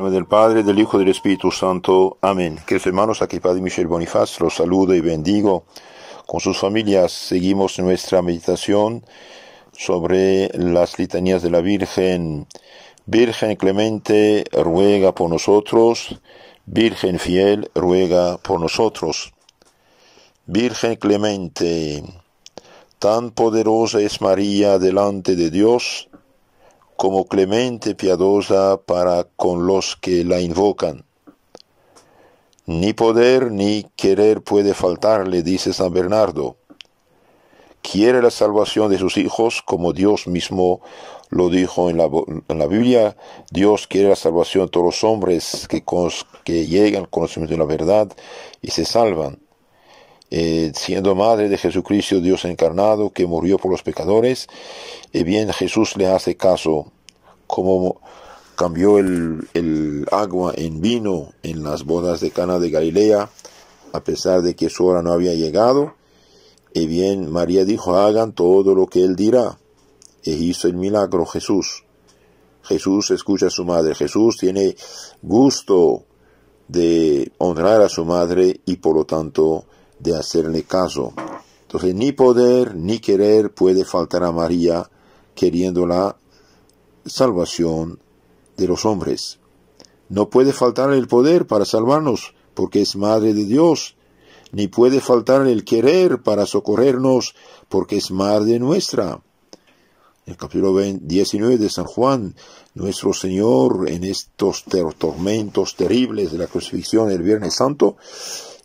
nombre del Padre, del Hijo y del Espíritu Santo. Amén. Queridos hermanos, aquí Padre Michel Bonifaz los saludo y bendigo. Con sus familias seguimos nuestra meditación sobre las litanías de la Virgen. Virgen clemente, ruega por nosotros. Virgen fiel, ruega por nosotros. Virgen clemente, tan poderosa es María delante de Dios, como clemente piadosa para con los que la invocan. Ni poder ni querer puede faltarle, dice San Bernardo. Quiere la salvación de sus hijos, como Dios mismo lo dijo en la Biblia. Dios quiere la salvación de todos los hombres que llegan al conocimiento de la verdad y se salvan. Siendo madre de Jesucristo, Dios encarnado, que murió por los pecadores, bien Jesús le hace caso, como cambió el agua en vino en las bodas de Cana de Galilea, a pesar de que su hora no había llegado. Bien María dijo: hagan todo lo que él dirá. E hizo el milagro Jesús. Jesús escucha a su madre. Jesús tiene gusto de honrar a su madre y por lo tanto de hacerle caso. Entonces ni poder ni querer puede faltar a María, queriendo la salvación de los hombres. No puede faltar el poder para salvarnos, porque es madre de Dios, ni puede faltar el querer para socorrernos, porque es madre nuestra. En el capítulo 19 de San Juan, nuestro Señor, en estos tormentos terribles de la crucifixión el Viernes Santo,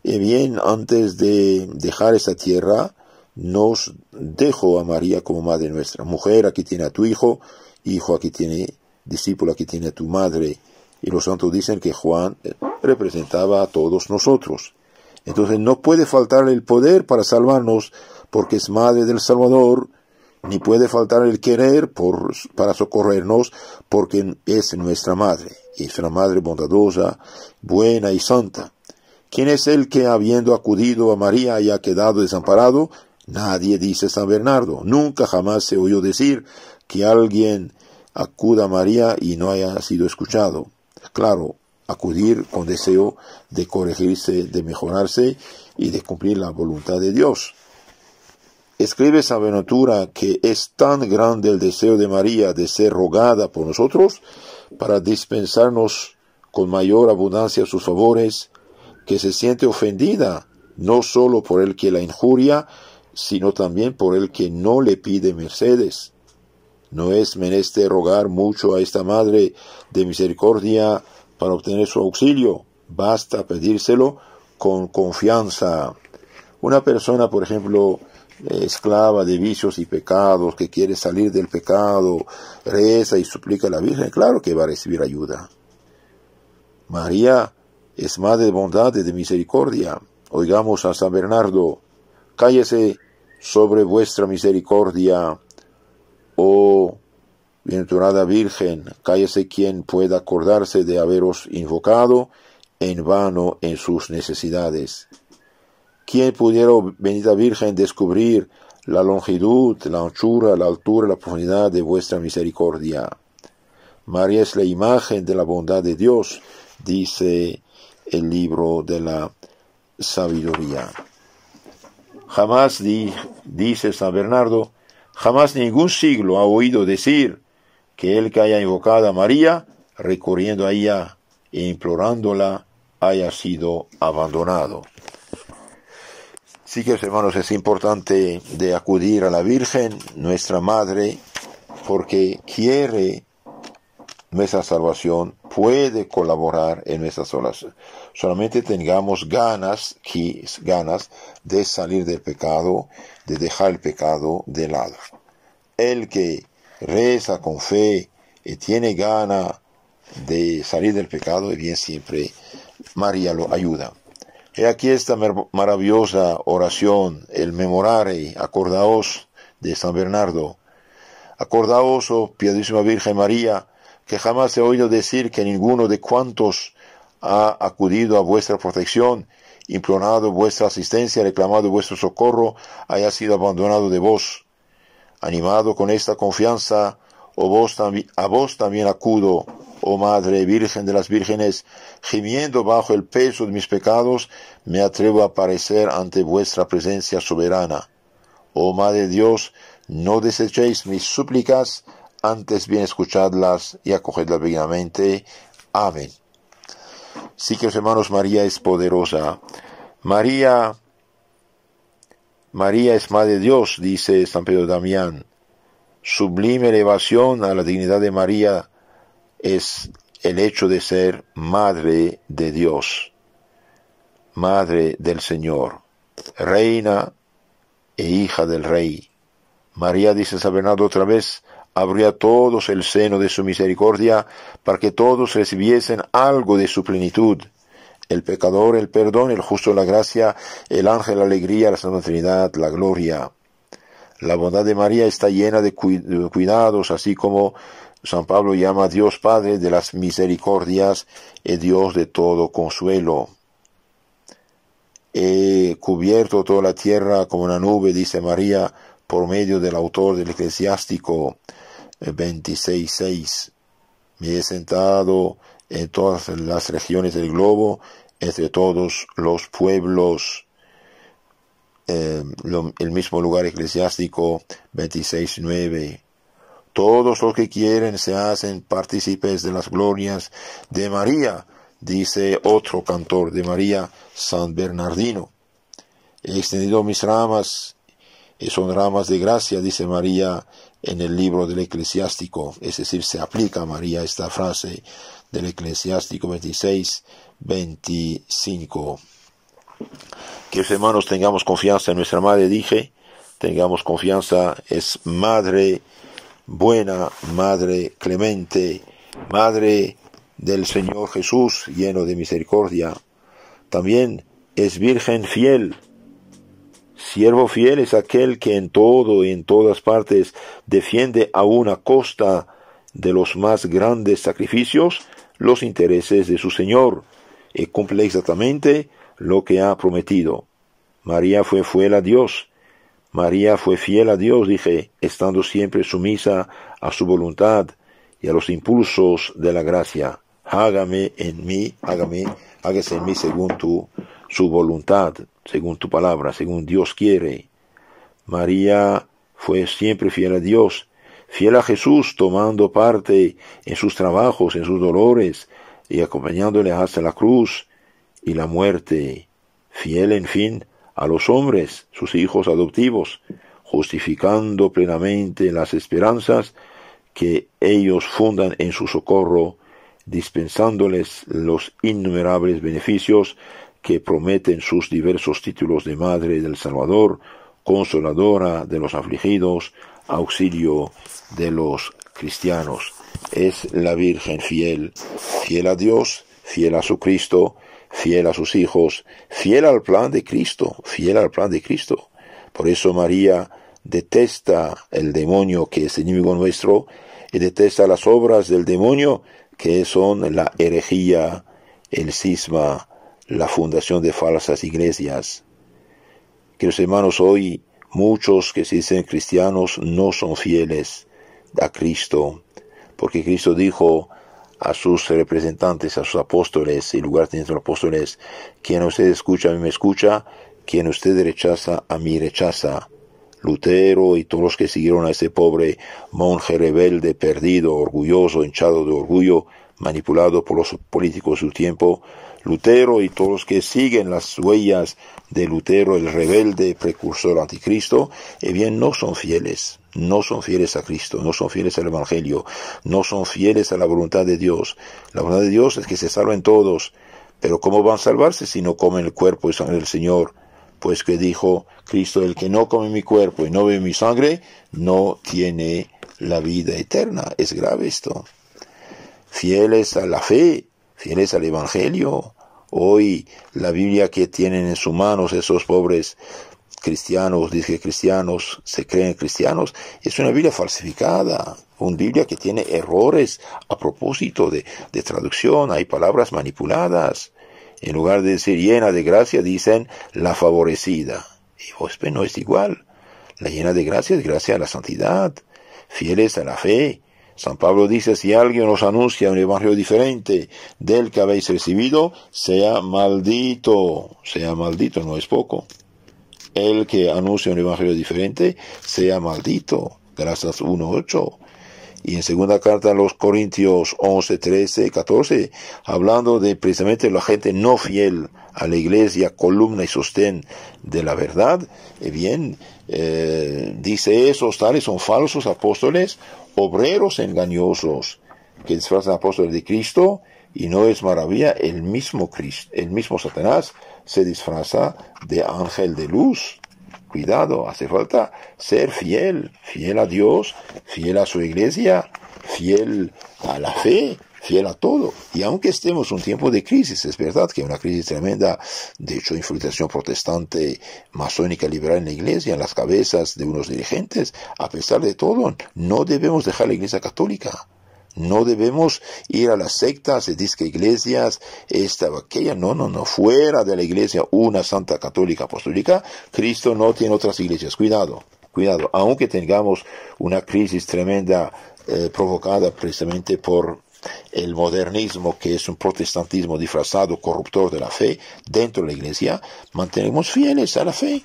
bien antes de dejar esa tierra, nos dejó a María como madre nuestra. Mujer, aquí tiene a tu hijo; hijo, aquí tiene, discípulo, aquí tiene a tu madre. Y los santos dicen que Juan representaba a todos nosotros. Entonces no puede faltar el poder para salvarnos, porque es madre del Salvador, ni puede faltar el querer para socorrernos, porque es nuestra madre. Y es una madre bondadosa, buena y santa. ¿Quién es el que, habiendo acudido a María, haya quedado desamparado? Nadie, dice San Bernardo. Nunca jamás se oyó decir que alguien acuda a María y no haya sido escuchado. Claro, acudir con deseo de corregirse, de mejorarse y de cumplir la voluntad de Dios. Escribe San Buenaventura que es tan grande el deseo de María de ser rogada por nosotros para dispensarnos con mayor abundancia sus favores, que se siente ofendida no sólo por el que la injuria, sino también por el que no le pide mercedes. No es menester rogar mucho a esta Madre de Misericordia para obtener su auxilio. Basta pedírselo con confianza. Una persona, por ejemplo, esclava de vicios y pecados, que quiere salir del pecado, reza y suplica a la Virgen, claro que va a recibir ayuda. María es madre de bondad y de misericordia. Oigamos a San Bernardo: cállese sobre vuestra misericordia, oh bienaventurada Virgen, cállese quien pueda acordarse de haberos invocado en vano en sus necesidades. ¿Quién pudiera, oh bendita Virgen, descubrir la longitud, la anchura, la altura, la profundidad de vuestra misericordia? María es la imagen de la bondad de Dios, dice el libro de la sabiduría. Jamás, dice San Bernardo, jamás ningún siglo ha oído decir que el que haya invocado a María, recurriendo a ella e implorándola, haya sido abandonado. Sí, que hermanos, es importante de acudir a la Virgen, nuestra Madre, porque quiere nuestra salvación, puede colaborar en nuestra salvación. Solamente tengamos ganas de salir del pecado, de dejar el pecado de lado. El que reza con fe y tiene gana de salir del pecado, y bien siempre María lo ayuda. He aquí esta maravillosa oración, el memorare, acordaos de San Bernardo. Acordaos, oh piadosísima Virgen María, que jamás he oído decir que ninguno de cuantos ha acudido a vuestra protección, implorado vuestra asistencia, reclamado vuestro socorro, haya sido abandonado de vos. Animado con esta confianza, a vos también acudo, Oh Madre Virgen de las Vírgenes, gimiendo bajo el peso de mis pecados, me atrevo a aparecer ante vuestra presencia soberana. Oh Madre de Dios, no desechéis mis súplicas, antes bien escuchadlas y acogedlas benignamente. Amén. Sí, que hermanos, María es poderosa. María es Madre de Dios, dice San Pedro Damián. Sublime elevación a la dignidad de María es el hecho de ser Madre de Dios, Madre del Señor, Reina e hija del Rey. María, dice San Bernardo otra vez, abrió a todos el seno de su misericordia para que todos recibiesen algo de su plenitud. El pecador, el perdón, el justo, la gracia, el ángel, la alegría, la Santa Trinidad, la gloria. La bondad de María está llena de cuidados, así como San Pablo llama a Dios Padre de las misericordias y Dios de todo consuelo. He cubierto toda la tierra como una nube, dice María, por medio del autor del Eclesiástico 26:6. Me he sentado en todas las regiones del globo, entre todos los pueblos. El mismo lugar eclesiástico 26:9. Todos los que quieren se hacen partícipes de las glorias de María, dice otro cantor de María, San Bernardino. He extendido mis ramas, y son ramas de gracia, dice María en el libro del Eclesiástico, es decir, se aplica a María esta frase del Eclesiástico 26:25. Que los hermanos tengamos confianza en nuestra Madre, dije, tengamos confianza, es Madre buena, Madre clemente, Madre del Señor Jesús, lleno de misericordia. También es Virgen fiel. Siervo fiel es aquel que en todo y en todas partes defiende aún a costa de los más grandes sacrificios los intereses de su Señor y cumple exactamente lo que ha prometido. María fue fiel a Dios. María fue fiel a Dios, dije, estando siempre sumisa a su voluntad y a los impulsos de la gracia. Hágase en mí según su voluntad, según tu palabra, según Dios quiere. María fue siempre fiel a Dios, fiel a Jesús, tomando parte en sus trabajos, en sus dolores, y acompañándole hasta la cruz y la muerte. Fiel, en fin, a los hombres, sus hijos adoptivos, justificando plenamente las esperanzas que ellos fundan en su socorro, dispensándoles los innumerables beneficios que prometen sus diversos títulos de Madre del Salvador, Consoladora de los afligidos, Auxilio de los cristianos. Es la Virgen fiel, fiel a Dios, fiel a su Cristo, fiel a sus hijos, fiel al plan de Cristo, fiel al plan de Cristo. Por eso María detesta el demonio, que es enemigo nuestro, y detesta las obras del demonio, que son la herejía, el cisma, la fundación de falsas iglesias. Queridos hermanos, hoy muchos que se dicen cristianos no son fieles a Cristo, porque Cristo dijo a sus representantes, a sus apóstoles, y lugar teniendo los apóstoles: quien a usted escucha, a mí me escucha; quien a usted rechaza, a mí rechaza. Lutero y todos los que siguieron a ese pobre monje rebelde, perdido, orgulloso, hinchado de orgullo, manipulado por los políticos de su tiempo. Lutero y todos los que siguen las huellas de Lutero, el rebelde, precursor anticristo, bien, no son fieles a Cristo, no son fieles al Evangelio, no son fieles a la voluntad de Dios. La voluntad de Dios es que se salven todos, pero ¿cómo van a salvarse si no comen el cuerpo y sangre del Señor? Pues que dijo Cristo: el que no come mi cuerpo y no bebe mi sangre, no tiene la vida eterna. Es grave esto. Fieles a la fe, fieles al Evangelio. Hoy la Biblia que tienen en sus manos esos pobres cristianos, dice cristianos, se creen cristianos, es una Biblia falsificada, una Biblia que tiene errores a propósito de traducción, hay palabras manipuladas. En lugar de decir llena de gracia, dicen la favorecida. Y pues no es igual. La llena de gracia es gracia a la santidad, fieles a la fe, San Pablo dice, si alguien os anuncia un evangelio diferente del que habéis recibido, sea maldito, no es poco. El que anuncia un evangelio diferente, sea maldito. Gálatas 1:8. Y en segunda carta a los Corintios 11, 13, 14, hablando de precisamente la gente no fiel a la iglesia, columna y sostén de la verdad, dice esos tales son falsos apóstoles, obreros engañosos, que disfrazan apóstoles de Cristo, y no es maravilla, el mismo Satanás se disfraza de ángel de luz. Cuidado, hace falta ser fiel a Dios, fiel a su iglesia, fiel a la fe, fiel a todo. Y aunque estemos en un tiempo de crisis, es verdad que hay una crisis tremenda, de hecho, infiltración protestante, masónica, liberal en la iglesia, en las cabezas de unos dirigentes, a pesar de todo, no debemos dejar la iglesia católica. No debemos ir a las sectas, se dice que iglesias, esta o aquella, no, fuera de la iglesia, una santa católica apostólica, Cristo no tiene otras iglesias, cuidado, aunque tengamos una crisis tremenda provocada precisamente por el modernismo, que es un protestantismo disfrazado, corruptor de la fe, dentro de la iglesia, mantenemos fieles a la fe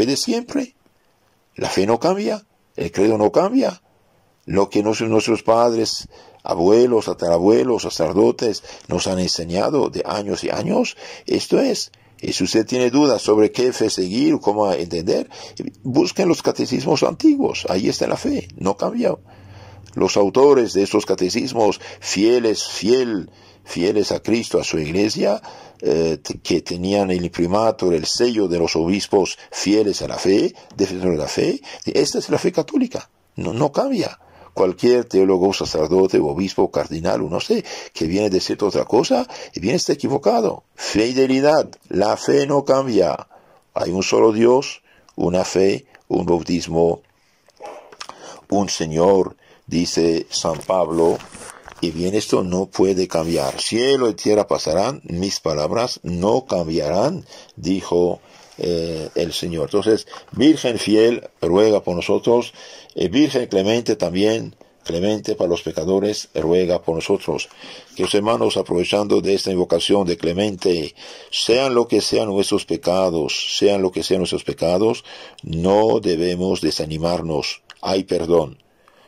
de siempre. La fe no cambia, el credo no cambia. Lo que nuestros padres, abuelos, tatarabuelos, sacerdotes nos han enseñado de años y años, esto es. Y si usted tiene dudas sobre qué fe seguir o cómo entender, busquen los catecismos antiguos, ahí está la fe, no cambia. Los autores de esos catecismos, fieles a Cristo, a su iglesia, que tenían el imprimatur, el sello de los obispos fieles a la fe, defensores de la fe, esta es la fe católica, no cambia. Cualquier teólogo, sacerdote, obispo, cardinal, o no sé, que viene a decir otra cosa, está equivocado. Fidelidad, la fe no cambia. Hay un solo Dios, una fe, un bautismo, un Señor, dice San Pablo, y esto no puede cambiar. Cielo y tierra pasarán, mis palabras no cambiarán, dijo el Señor. Entonces, Virgen fiel, ruega por nosotros. Virgen clemente también, clemente para los pecadores, ruega por nosotros. Que los hermanos, aprovechando de esta invocación de clemente, sean lo que sean nuestros pecados, no debemos desanimarnos. Hay perdón.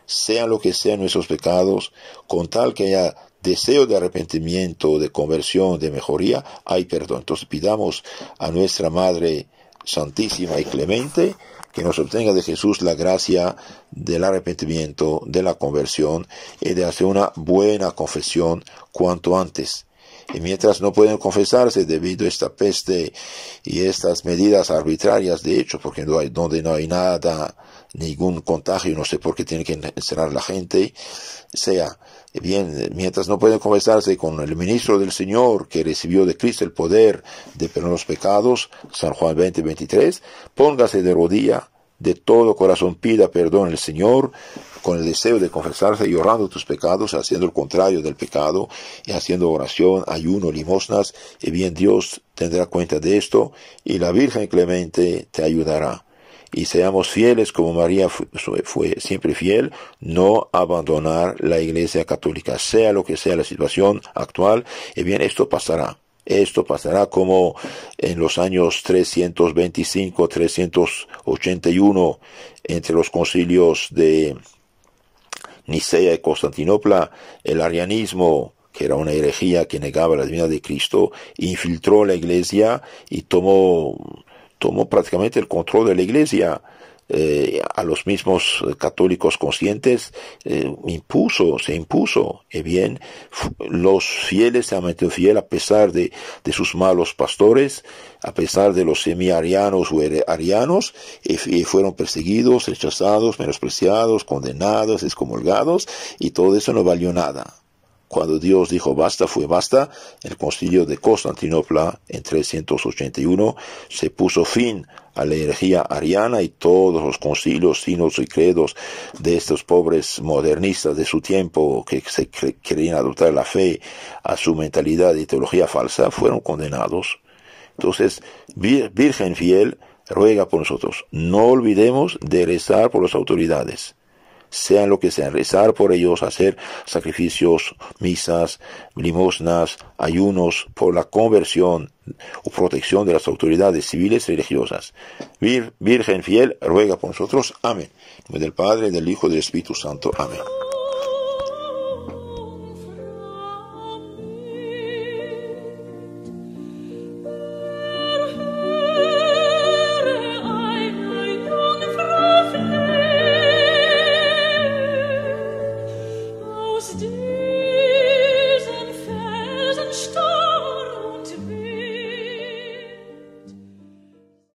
Sean lo que sean nuestros pecados, con tal que haya deseo de arrepentimiento, de conversión, de mejoría, hay perdón. Entonces pidamos a nuestra Madre Santísima y Clemente que nos obtenga de Jesús la gracia del arrepentimiento, de la conversión y de hacer una buena confesión cuanto antes. Y mientras no pueden confesarse debido a esta peste y estas medidas arbitrarias, de hecho, porque donde no hay nada, ningún contagio, no sé por qué tiene que encerrar la gente, mientras no pueden confesarse con el ministro del Señor que recibió de Cristo el poder de perdonar los pecados, San Juan 20:23, póngase de rodilla, de todo corazón pida perdón al Señor, con el deseo de confesarse y orando tus pecados, haciendo el contrario del pecado, y haciendo oración, ayuno, limosnas, y Dios tendrá cuenta de esto, y la Virgen Clemente te ayudará. Y seamos fieles como María fue siempre fiel, no abandonar la Iglesia Católica, sea lo que sea la situación actual, y esto pasará. Esto pasará como en los años 325, 381, entre los concilios de Nicea y Constantinopla, el arianismo, que era una herejía que negaba la divinidad de Cristo, infiltró la Iglesia y tomó prácticamente el control de la Iglesia. A los mismos católicos conscientes se impuso. Los fieles se han mantenido fieles a pesar de sus malos pastores, a pesar de los semi-arianos o arianos, y fueron perseguidos, rechazados, menospreciados, condenados, excomulgados, y todo eso no valió nada. Cuando Dios dijo basta, fue basta. El concilio de Constantinopla en 381 se puso fin a la herejía ariana, y todos los concilios, sínodos y credos de estos pobres modernistas de su tiempo que se querían adoptar la fe a su mentalidad y teología falsa fueron condenados. Entonces, Virgen fiel, ruega por nosotros. No olvidemos de rezar por las autoridades. sean lo que sean, rezar por ellos, hacer sacrificios, misas, limosnas, ayunos por la conversión o protección de las autoridades civiles y religiosas. Virgen fiel, ruega por nosotros. Amén. En nombre del Padre, del Hijo y del Espíritu Santo. Amén.